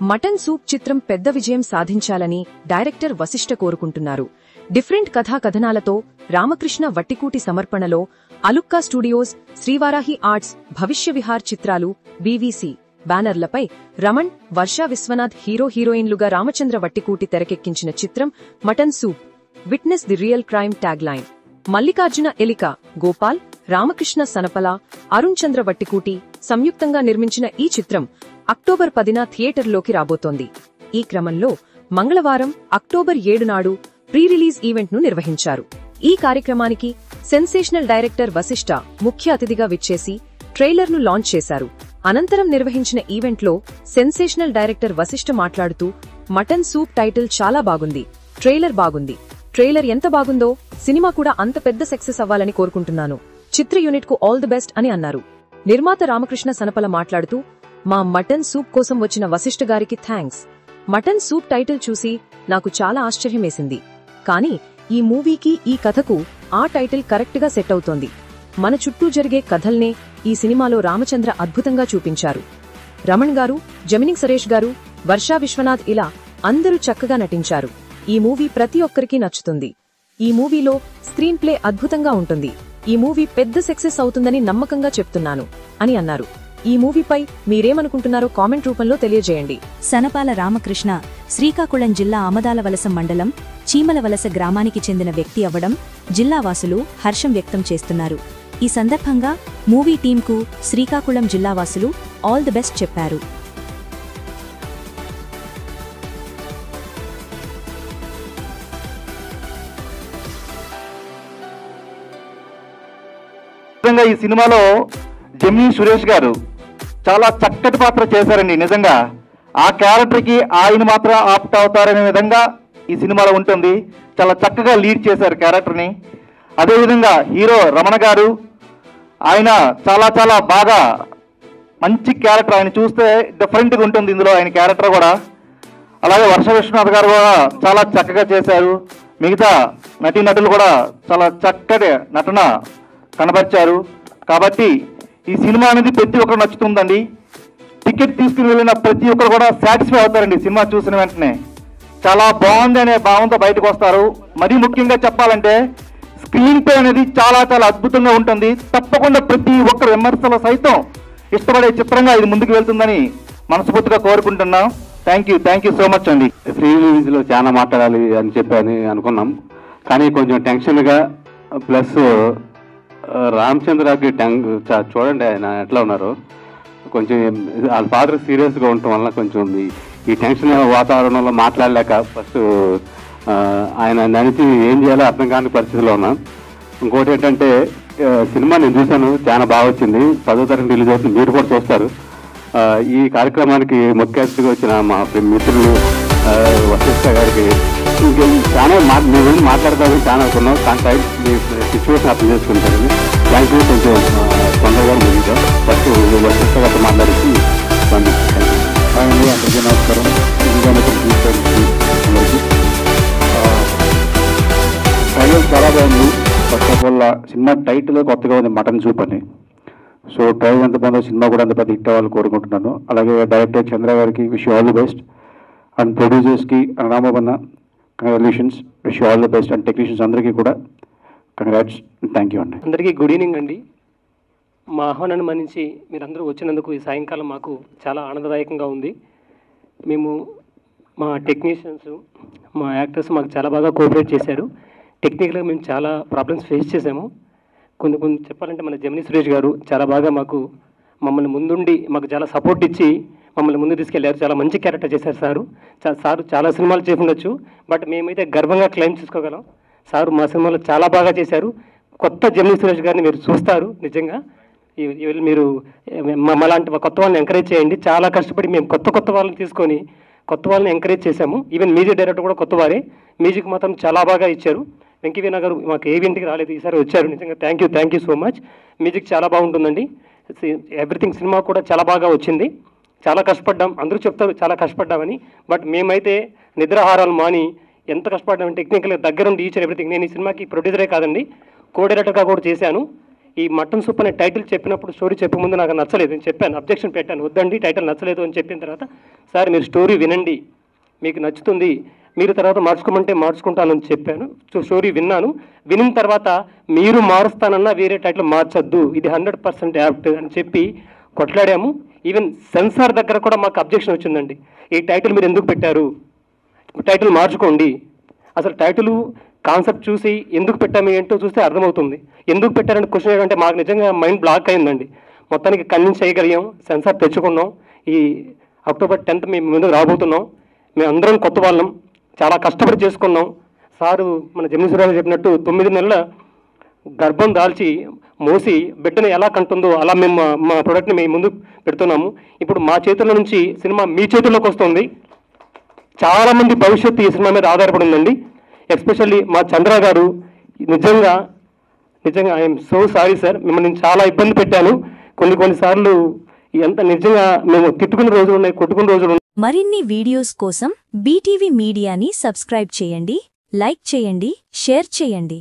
Mutton soup చిత్రం పెద్ద విజయం సాధించాలని డైరెక్టర్ వశిష్ఠ కోరుకుంటున్నారు. డిఫరెంట్ కథాకథనాలతో రామకృష్ణ వట్టికూటి సమర్పణలో అలుక్కా స్టూడియోస్, శ్రీవారాహి ఆర్ట్స్, భవిష్య విహార్ చిత్రాలు, బీవీసీ బ్యానర్లపై రమణ్, వర్షా విశ్వనాథ్ హీరోయిన్లుగా రామచంద్ర వట్టికూటి తెరకెక్కించిన చిత్రం mutton soup. Witness the real crime tag line. Mallikarjuna Elika, Gopal, Ramakrishna Sanapala, Arun Chandra Vattikuti సంయుక్తంగా నిర్మించిన ఈ చిత్రం అక్టోబర్ 10న థియేటర్లోకి రాబోతోంది. ఈ క్రమంలో మంగళవారం అక్టోబర్ 7 నాడు ప్రీ రిలీజ్ ఈవెంట్ ను నిర్వహించారు. ఈ కార్యక్రమానికి సెన్సేషనల్ డైరెక్టర్ వశిష్ఠ ముఖ్య అతిథిగా విచ్చేసి ట్రైలర్ ను లాంచ్ చేశారు. అనంతరం నిర్వహించిన ఈవెంట్లో సెన్సేషనల్ డైరెక్టర్ వశిష్ఠ మాట్లాడుతూ, మటన్ సూప్ టైటిల్ చాలా బాగుంది, ట్రైలర్ బాగుంది, ట్రైలర్ ఎంత బాగుందో సినిమా కూడా అంత పెద్ద సక్సెస్ అవ్వాలని కోరుకుంటున్నాను. చిత్ర యూనిట్ కు ఆల్ ది బెస్ట్ అని అన్నారు. నిర్మాత రామకృష్ణ సనపల మాట్లాడుతూ, మా మటన్ సూప్ కోసం వచ్చిన వశిష్ఠ గారికి థ్యాంక్స్. మటన్ సూప్ టైటిల్ చూసి నాకు చాలా ఆశ్చర్యమేసింది. కానీ ఈ మూవీకి, ఈ కథకు ఆ టైటిల్ కరెక్ట్ గా సెట్ అవుతోంది. మన చుట్టూ జరిగే కథల్నే ఈ సినిమాలో రామచంద్ర అద్భుతంగా చూపించారు. రమణ్ గారు, జమినింగ్ సురేష్ గారు, వర్షా విశ్వనాథ్ ఇలా అందరూ చక్కగా నటించారు. ఈ మూవీ ప్రతి ఒక్కరికి నచ్చుతుంది. ఈ మూవీలో స్క్రీన్ ప్లే అద్భుతంగా ఉంటుంది. ఈ మూవీ పెద్ద సక్సెస్ అవుతుందని నమ్మకంగా చెప్తున్నాను అని అన్నారు. ఈ మూవీపై మీరేమనుకుంటున్నారో కామెంట్ రూపంలో తెలియజేయండి. సనపాల రామకృష్ణ శ్రీకాకుళం జిల్లా ఆమదాలవలస మండలం చీమలవలస గ్రామానికి చెందిన వ్యక్తి అవ్వడం జిల్లావాసులు హర్షం వ్యక్తం చేస్తున్నారు. ఈ సందర్భంగా మూవీ టీంకు శ్రీకాకుళం జిల్లావాసులు ఆల్ ది బెస్ట్ చెప్పారు. ఈ సినిమాలో జమినింగ్ సురేష్ గారు చాలా చక్కటి పాత్ర చేశారండి. నిజంగా ఆ క్యారెక్టర్కి ఆయన మాత్రం ఆప్ట్ అవుతారనే విధంగా ఈ సినిమాలో ఉంటుంది. చాలా చక్కగా లీడ్ చేశారు క్యారెక్టర్ని. అదేవిధంగా హీరో రమణ గారు, ఆయన చాలా చాలా బాగా మంచి క్యారెక్టర్, ఆయన చూస్తే డిఫరెంట్గా ఉంటుంది ఇందులో ఆయన క్యారెక్టర్ కూడా. అలాగే వర్ష విశ్వనాథ్ గారు కూడా చాలా చక్కగా చేశారు. మిగతా నటీనటులు కూడా చాలా చక్కటి నటన కనబరిచారు. కాబట్టి ఈ సినిమా అనేది ప్రతి ఒక్కరు నచ్చుతుందండి. టికెట్ తీసుకుని వెళ్ళిన ప్రతి ఒక్కరు కూడా సాటిస్ఫై అవుతారండి. సినిమా చూసిన వెంటనే చాలా బాగుంది అనే భావంతో బయటకు వస్తారు. మరీ ముఖ్యంగా చెప్పాలంటే స్క్రీన్ ప్లే అనేది చాలా చాలా అద్భుతంగా ఉంటుంది. తప్పకుండా ప్రతి ఒక్కరు విమర్శలు సైతం ఇష్టపడే చిత్రంగా ఇది ముందుకు వెళ్తుందని మనస్ఫూర్తిగా కోరుకుంటున్నాం. థ్యాంక్ యూ సో మచ్ అండి. ఫ్రీ రిలీజ్లో చాలా మాట్లాడాలి అని చెప్పి అనుకున్నాం. కానీ కొంచెం టెన్షన్గా, ప్లస్ రామచంద్రకి చూడండి ఆయన ఎట్లా ఉన్నారు. కొంచెం వాళ్ళ ఫాదర్ సీరియస్గా ఉండటం వల్ల కొంచెం ఈ టెన్షన్ వాతావరణంలో మాట్లాడలేక ఫస్ట్ ఆయన నడిచి ఏం చేయాలో అర్థం కాని పరిస్థితిలో ఉన్నాం. ఇంకోటి ఏంటంటే సినిమా నేను చూశాను, చాలా బాగా వచ్చింది. 10వ తరగతి రిలీజ్ అవుతుంది, మీరు కూడా చూస్తారు. ఈ కార్యక్రమానికి ముఖ్య అతిథిగా వచ్చిన మా మిత్రులు వశిష్ఠ గారికి చాలా మేము మాట్లాడతాము, చాలా అనుకున్నాం. కానీ టైం మీ సిచ్యువేషన్ అర్థం చేసుకుంటారని థ్యాంక్ యూ. కొంచెం తొందరగా ముగిద్దాం. ఫస్ట్ వశిష్ఠ గారితో మాట్లాడి పంపిస్తాను. అందరికీ నమస్కారం. ట్రైలర్ చాలా బాగుంది. First of all cinema title కొత్తగా ఉంది, మటన్ సూప్ అని. సో ట్రైలర్ ఎంత బాగుందో సినిమా కూడా అంత పెద్ద హిట్ అవ్వాలని కోరుకుంటున్నాను. అలాగే డైరెక్టర్ చంద్ర గారికి wish all the best, and ప్రొడ్యూసర్స్కి Ramabanna congratulations, wish all the best, and technicians అందరికీ కూడా కంగ్రాట్స్. థ్యాంక్ యూ అండి. అందరికీ గుడ్ ఈవినింగ్ అండి. మా ఆహ్వానాన్ని మన్నించి మీరందరూ వచ్చినందుకు ఈ సాయంకాలం మాకు చాలా ఆనందదాయకంగా ఉంది. మేము మా టెక్నీషియన్స్, మా యాక్టర్స్ మాకు చాలా బాగా కోఆపరేట్ చేశారు. టెక్నికల్గా మేము చాలా ప్రాబ్లమ్స్ ఫేస్ చేసాము. కొన్ని చెప్పాలంటే మన జమిని సురేష్ గారు చాలా బాగా మమ్మల్ని ముందుండి మాకు చాలా సపోర్ట్ ఇచ్చి మమ్మల్ని ముందు తీసుకెళ్లారు. చాలా మంచి క్యారెక్టర్ చేశారు సారు. సారు చాలా సినిమాలు చేసి ఉండొచ్చు, బట్ మేమైతే గర్వంగా క్లెయిమ్ చేసుకోగలం. సారు మా సినిమాలో చాలా బాగా చేశారు. కొత్త జమిని సురేష్ గారిని మీరు చూస్తారు. నిజంగా మీరు మలాంటి కొత్త వాళ్ళని ఎంకరేజ్ చేయండి. చాలా కష్టపడి మేము కొత్త వాళ్ళని తీసుకొని కొత్త వాళ్ళని ఎంకరేజ్ చేశాము. ఈవెన్ మ్యూజిక్ డైరెక్టర్ కూడా కొత్త వారే. మ్యూజిక్ మాత్రం చాలా బాగా ఇచ్చారు. వెంకీవీణ గారు మాకు ఏ ఇంటికి రాలేదు, ఈసారి వచ్చారు. నిజంగా thank you so much. Music చాలా బాగుంటుందండి. ఎవ్రీథింగ్ సినిమా కూడా చాలా బాగా వచ్చింది. చాలా కష్టపడ్డాం, అందరూ చెప్తారు చాలా కష్టపడ్డామని, బట్ మేమైతే నిద్రాహారాలు మాని ఎంత కష్టపడ్డామని టెక్నికల్గా దగ్గరుండి ఈచ్ అండ్ ఎవ్రీథింగ్. నేను ఈ సినిమాకి ప్రొడ్యూసరే కాదండి, కో డైరెక్టర్గా కూడా చేశాను. ఈ మటన్ సూప్ అనే టైటిల్ చెప్పినప్పుడు స్టోరీ చెప్పే ముందు నాకు నచ్చలేదు, నేను చెప్పాను, అబ్జెక్షన్ పెట్టాను, వద్దండి టైటిల్ నచ్చలేదు అని చెప్పిన తర్వాత సార్ మీరు స్టోరీ వినండి, మీకు నచ్చుతుంది, మీరు తర్వాత మార్చుకోమంటే మార్చుకుంటానని చెప్పాను. స్టోరీ విన్నాను. విన్న తర్వాత మీరు మారుస్తానన్నా వేరే టైటిల్ మార్చొద్దు, ఇది 100% యాప్ట్ అని చెప్పి కొట్లాడాము. ఈవెన్ సెన్సార్ దగ్గర కూడా మాకు అబ్జెక్షన్ వచ్చిందండి. ఈ టైటిల్ మీరు ఎందుకు పెట్టారు, టైటిల్ మార్చుకోండి. అసలు టైటిల్ కాన్సెప్ట్ చూసి ఎందుకు పెట్టాము ఏంటో చూస్తే అర్థమవుతుంది. ఎందుకు పెట్టారని క్వశ్చన్ ఏంటంటే మాకు నిజంగా మైండ్ బ్లాక్ అయిందండి. మొత్తానికి కన్విన్స్ చేయగలిగాం, సెన్సార్ తెచ్చుకున్నాం. ఈ అక్టోబర్ 10th మేము ముందుకు రాబోతున్నాం. మేము అందరం కొత్త వాళ్ళం, చాలా కష్టపడి చేసుకున్నాం. సారు మన జమినీ సురేష్ చెప్పినట్టు 9 నెలల గర్భం దాల్చి మోసి బిడ్డను ఎలా కంటుందో అలా మేము మా ప్రోడక్ట్ని మేము ముందు పెడుతున్నాము. ఇప్పుడు మా చేతుల నుంచి సినిమా మీ చేతుల్లోకి వస్తుంది. చాలామంది భవిష్యత్తు ఈ సినిమా మీద ఆధారపడి ఉందండి. ఎస్పెషల్లీ మా చంద్ర గారు నిజంగా ఐఎమ్ సో సారీ సార్, మిమ్మల్ని చాలా ఇబ్బంది పెట్టాను. కొన్నిసార్లు ఎంత నిజంగా మేము తిట్టుకున్న రోజులు ఉన్నాయి, కొట్టుకున్న రోజులు ఉన్నాయి. మరిన్ని వీడియోస్ కోసం బీటీవీ మీడియాని సబ్స్క్రైబ్ చేయండి, లైక్ చేయండి, షేర్ చేయండి.